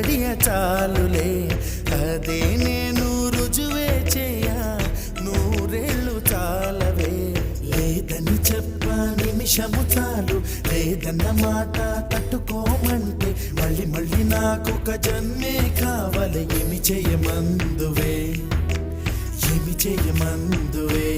గడియ చాలులే అదే నేను రుజువే చేయ నూరేళ్ళు చాలవే లేదని చెప్ప నిమిషము చాలు లేదన్న మాట తట్టుకోమంటే మళ్ళీ మళ్ళీ నాకొక జన్మే కావాలి ఏమి చేయమందువే ఏమి చేయమందువే